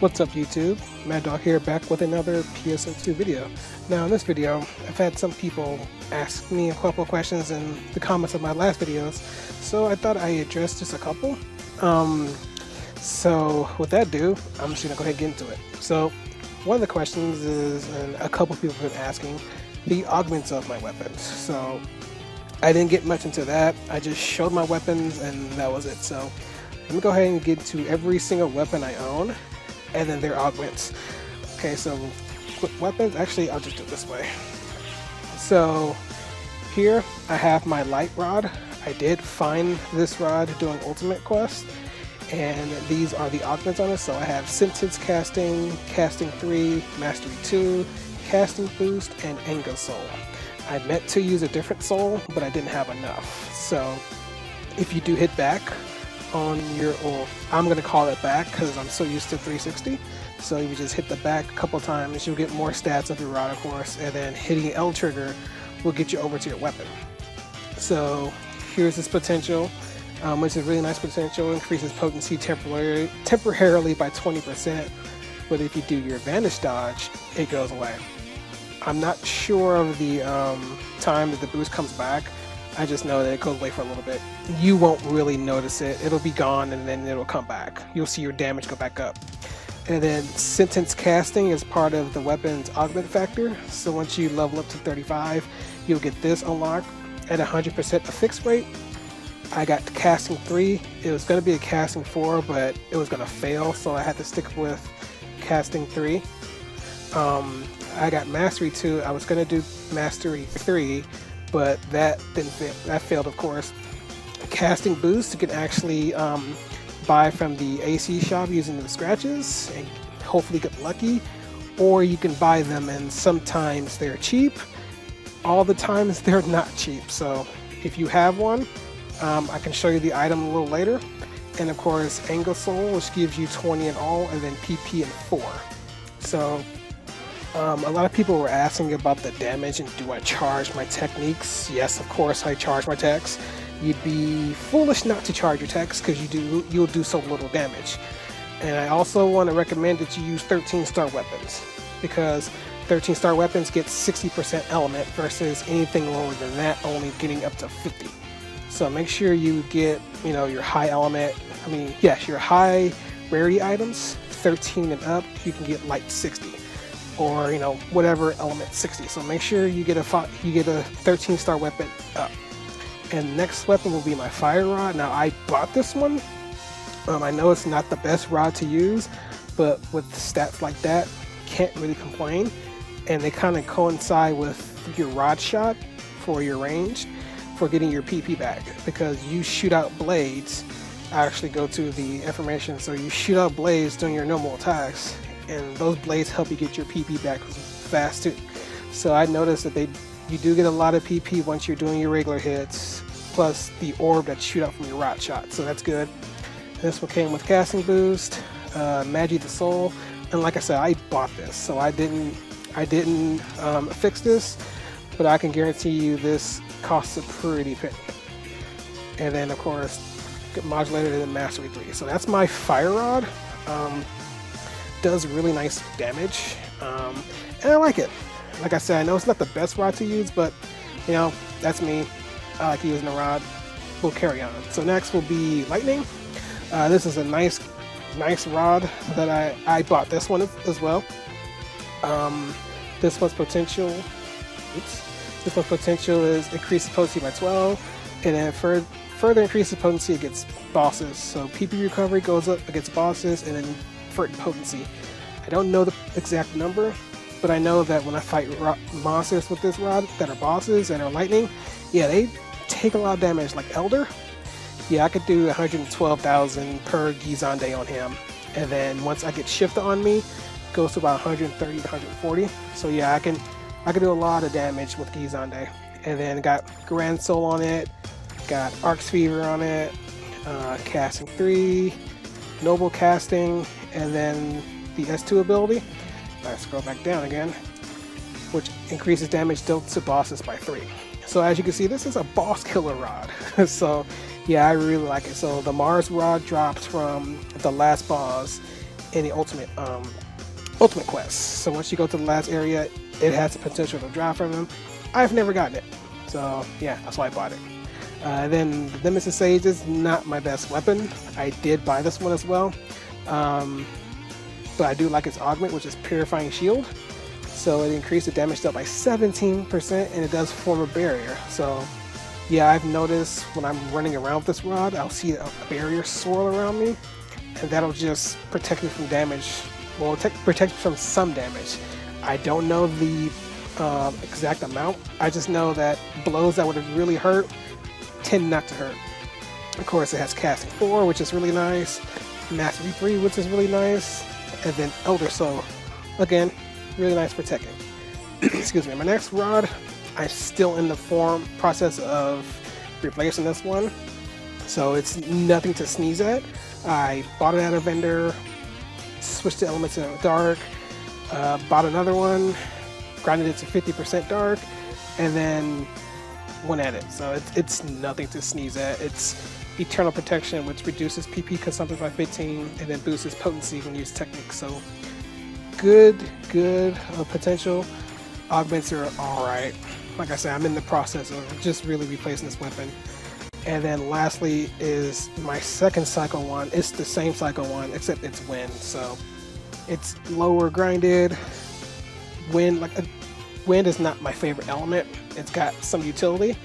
What's up YouTube? Mad Dog here, back with another PSO2 video. Now in this video, I've had some people ask me a couple of questions in the comments of my last videos, so I thought I'd address just a couple. So with that ado, I'm just gonna go ahead and get into it. So one of the questions is, and a couple people have been asking, the augments of my weapons. So I didn't get much into that, I just showed my weapons and that was it. So let me go ahead and get to every single weapon I own and then their augments. Okay, so weapons, actually I'll just do it this way. So here I have my light rod. I did find this rod doing ultimate quest, and these are the augments on it. So I have sentence casting, casting 3, mastery 2, casting boost, and Ango soul. I meant to use a different soul, but I didn't have enough. So if you do hit back on your, or I'm going to call it back because I'm so used to 360. So if you just hit the back a couple times, you'll get more stats of your rod, of course, and then hitting L trigger will get you over to your weapon. So here's this potential, which is really nice potential. Increases potency temporarily by 20%, but if you do your advantage dodge, it goes away. I'm not sure of the time that the boost comes back. I just know that it goes away for a little bit. You won't really notice it. It'll be gone and then it'll come back. You'll see your damage go back up. And then sentence casting is part of the weapon's augment factor. So once you level up to 35, you'll get this unlocked at 100% a fixed rate. I got casting 3. It was going to be a casting 4, but it was going to fail, so I had to stick with casting 3. I got mastery 2. I was going to do mastery 3, but that didn't fail. That failed, of course. Casting boost, you can actually buy from the AC shop using the scratches and hopefully get lucky, or you can buy them and sometimes they're cheap. All the times they're not cheap. So if you have one, I can show you the item a little later. And of course, Ango soul, which gives you 20 in all, and then PP in 4. So a lot of people were asking about the damage and do I charge my techniques? Yes, of course I charge my techs. You'd be foolish not to charge your techs because you'll do so little damage. And I also want to recommend that you use 13-star weapons, because 13-star weapons get 60% element versus anything lower than that only getting up to 50. So make sure you get, your high element, your high rarity items, 13 and up, you can get like 60. Or whatever element 60. So make sure you get a 13-star weapon up. And next weapon will be my fire rod. Now I bought this one. I know it's not the best rod to use, but with stats like that, can't really complain. And they kind of coincide with your rod shot for your range, for getting your PP back, because you shoot out blades. I actually go to the information. So you shoot out blades during your normal attacks, and those blades help you get your PP back fast too. So I noticed that you do get a lot of PP once you're doing your regular hits, plus the orb that you shoot out from your rod shot, so that's good. This one came with casting boost, Magi the soul, and like I said, I bought this, so I didn't fix this, but I can guarantee you this costs a pretty penny. And then of course, get modulated in mastery 3. So that's my fire rod. Does really nice damage, and I like it. Like I said, I know it's not the best rod to use, but that's me. I like using the rod. We'll carry on. So next will be lightning. This is a nice rod that I bought this one as well. This one's potential. This one's potential is increases potency by 12, and then further increases potency against bosses. So PP recovery goes up against bosses, and then potency. I don't know the exact number, but I know that when I fight monsters with this rod that are bosses and are lightning, yeah, they take a lot of damage. Like Elder, yeah, I could do 112,000 per Gizande on him, and then once I get shifted on me, it goes to about 130 to 140. So yeah, I can do a lot of damage with Gizande. And then got Grand Soul on it, got Arc's Fever on it, casting 3, Noble casting, and then the S2 ability. I scroll back down again, which increases damage dealt to bosses by 3. So as you can see, this is a boss killer rod. So yeah, I really like it. So the Mars rod drops from the last boss, in the ultimate quest. So once you go to the last area, it has the potential to drop from them. I've never gotten it, so yeah, that's why I bought it. Then the Nemesis Sage is not my best weapon. I did buy this one as well, but I do like its augment, which is Purifying Shield. So it increased the damage dealt by 17%, and it does form a barrier. So yeah, I've noticed when I'm running around with this rod, I'll see a barrier swirl around me, and that'll just protect me from damage. Well, protect me from some damage. I don't know the exact amount. I just know that blows that would have really hurt tend not to hurt. Of course, it has Casting 4, which is really nice, Mastery 3, which is really nice, and then Elder Soul, again, really nice for teching. Excuse me. My next rod, I'm still in the process of replacing this one, so it's nothing to sneeze at. I bought it at a vendor, switched the elements in dark, bought another one, grinded it to 50% dark, and then went at it. So it's nothing to sneeze at. It's Eternal Protection, which reduces PP consumption by 15 and then boosts its potency when used techniques. So good potential. Augments are alright. Like I said, I'm in the process of just really replacing this weapon. And then lastly is my second cycle one. It's the same cycle one, except it's wind. So it's lower grinded. Wind is not my favorite element. It's got some utility,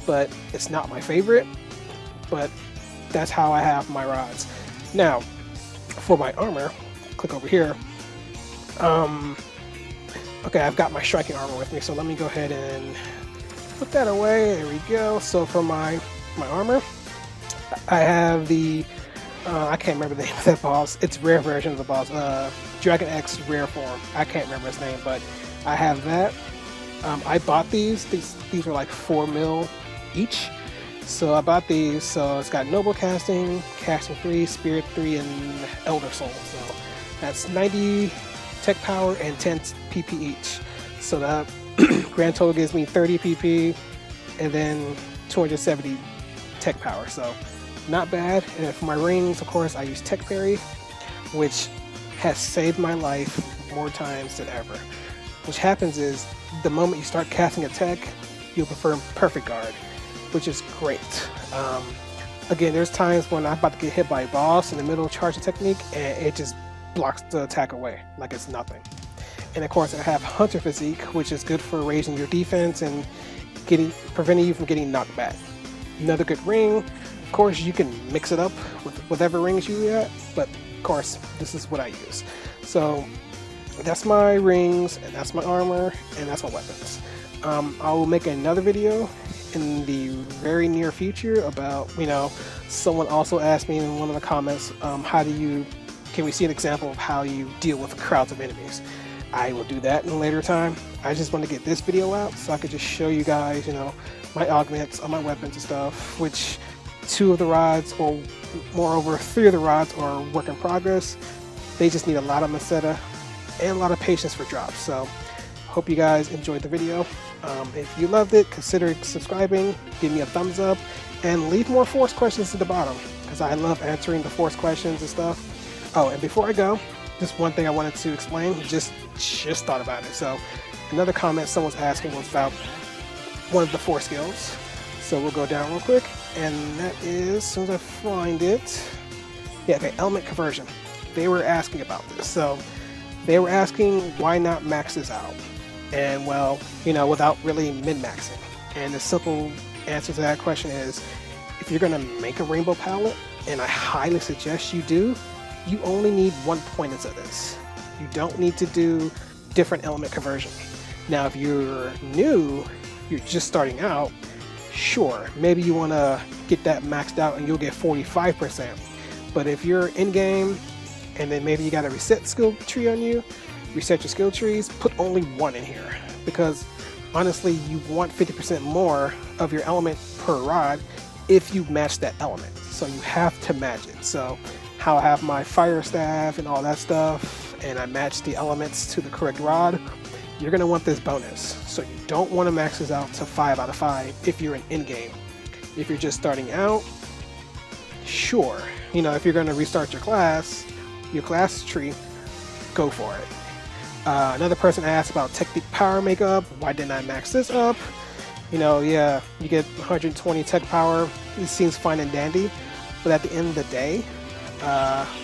but it's not my favorite. But that's how I have my rods. Now, for my armor, click over here. Okay, I've got my striking armor with me, so let me go ahead and put that away. There we go. So for my armor, I have the I can't remember the name of that boss. It's rare version of the boss. Dragon X rare form. I can't remember his name, but I have that. I bought these. These were like 4 mil each. So I bought these. So it's got Noble Casting, Casting 3, Spirit 3, and Elder Soul. So that's 90 tech power and 10 PP each. So that grand total gives me 30 PP and then 270 tech power. So not bad. And then for my rings, of course, I use Tech Parry, which has saved my life more times than ever. Which happens is the moment you start casting a tech, you'll prefer Perfect Guard, which is great. Again, there's times when I'm about to get hit by a boss in the middle of charging technique and it just blocks the attack away like it's nothing. And of course, I have Hunter Physique, which is good for raising your defense and preventing you from getting knocked back. Another good ring. Of course, you can mix it up with whatever rings you get, but of course, this is what I use. So that's my rings, and that's my armor, and that's my weapons. I will make another video in the very near future about, someone also asked me in one of the comments, can we see an example of how you deal with crowds of enemies? I will do that in a later time. I just want to get this video out so I could just show you guys, my augments on my weapons and stuff, which 2 of the rods, or moreover 3 of the rods, are work in progress. They just need a lot of Meseta and a lot of patience for drops. So hope you guys enjoyed the video. If you loved it, consider subscribing, give me a thumbs up, and leave more force questions at the bottom, because I love answering the force questions and stuff. Oh, and before I go, just one thing I wanted to explain, just thought about it. So another comment someone's asking was about one of the 4 skills. So we'll go down real quick, and that is, as soon as I find it, yeah, okay, element conversion. They were asking about this. So they were asking why not max this out, and well, without really min-maxing. And the simple answer to that question is, if you're gonna make a rainbow palette, and I highly suggest you do, you only need 1 point into this. You don't need to do different element conversion. Now, if you're new, you're just starting out, sure, maybe you want to get that maxed out and you'll get 45%. But if you're in game and then maybe you got a reset skill tree on you, reset your skill trees, put only 1 in here, because honestly, you want 50% more of your element per rod if you match that element. So you have to match it. So how I have my fire staff and all that stuff, and I match the elements to the correct rod, you're going to want this bonus. So you don't want to max this out to 5 out of 5 if you're in game. If you're just starting out, sure, if you're going to restart your class, your class tree, go for it. Another person asked about technique power makeup. Why didn't I max this up? You know, yeah, you get 120 tech power. It seems fine and dandy, but at the end of the day,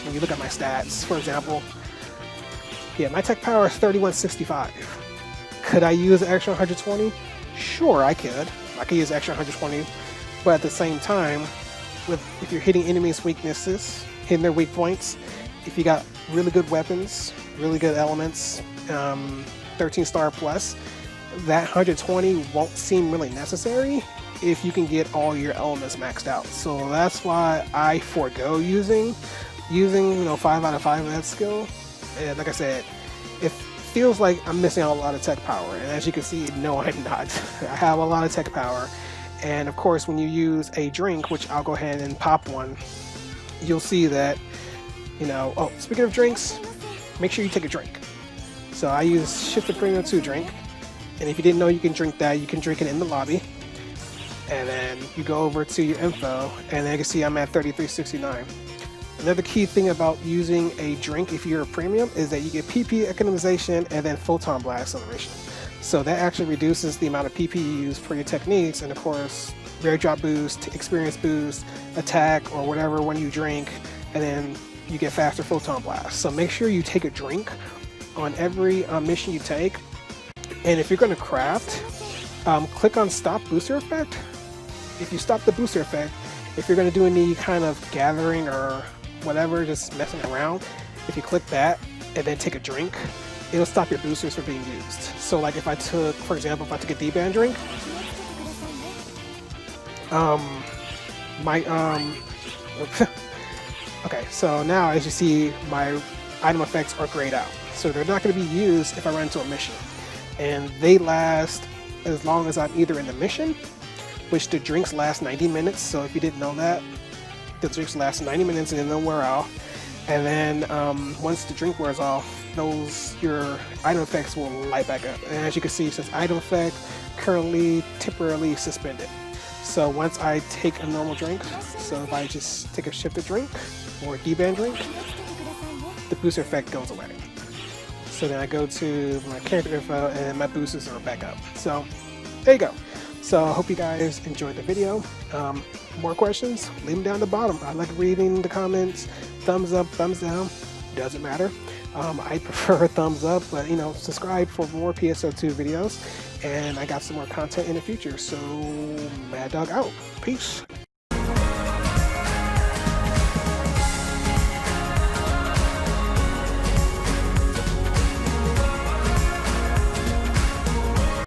when you look at my stats, for example, yeah, my tech power is 3165. Could I use an extra 120? Sure, I could. I could use extra 120, but at the same time, if you're hitting enemies' weaknesses, hitting their weak points, if you got really good weapons, really good elements, 13 star plus, that 120 won't seem really necessary if you can get all your elements maxed out. So that's why I forego using 5 out of 5 of that skill. And like I said, it feels like I'm missing out a lot of tech power, and as you can see, no, I'm not. I have a lot of tech power, and of course when you use a drink, which I'll go ahead and pop one, you'll see that, oh, speaking of drinks, make sure you take a drink. So I use Shifted Premium 2 drink, and if you didn't know you can drink that, you can drink it in the lobby, and then you go over to your info, and then you can see I'm at 3369. Another key thing about using a drink if you're a premium is that you get PP economization and then photon blast acceleration. So that actually reduces the amount of PP you use for your techniques, and of course rare drop boost, experience boost, attack, or whatever when you drink, and then you get faster photon blast. So make sure you take a drink on every mission you take, and if you're going to craft, click on stop booster effect. If you stop the booster effect, if you're going to do any kind of gathering or whatever, just messing around, if you click that and then take a drink, it'll stop your boosters from being used. So like if I took, for example, if I took a D-band drink, okay, so now as you see, my item effects are grayed out. So they're not going to be used if I run into a mission. And they last as long as I'm either in the mission, which the drinks last 90 minutes. So if you didn't know that, the drinks last 90 minutes and then they'll wear off. And then once the drink wears off, your item effects will light back up. And as you can see, it says item effect currently temporarily suspended. So once I take a normal drink, so if I just take a shifted drink or a D-band drink, the booster effect goes away. So then I go to my character info and my boosters are back up. So there you go. So I hope you guys enjoyed the video. More questions, leave them down the bottom. I like reading the comments. Thumbs up, thumbs down, doesn't matter. I prefer a thumbs up, but subscribe for more PSO2 videos, and I got some more content in the future. So Mad Dog out. Peace.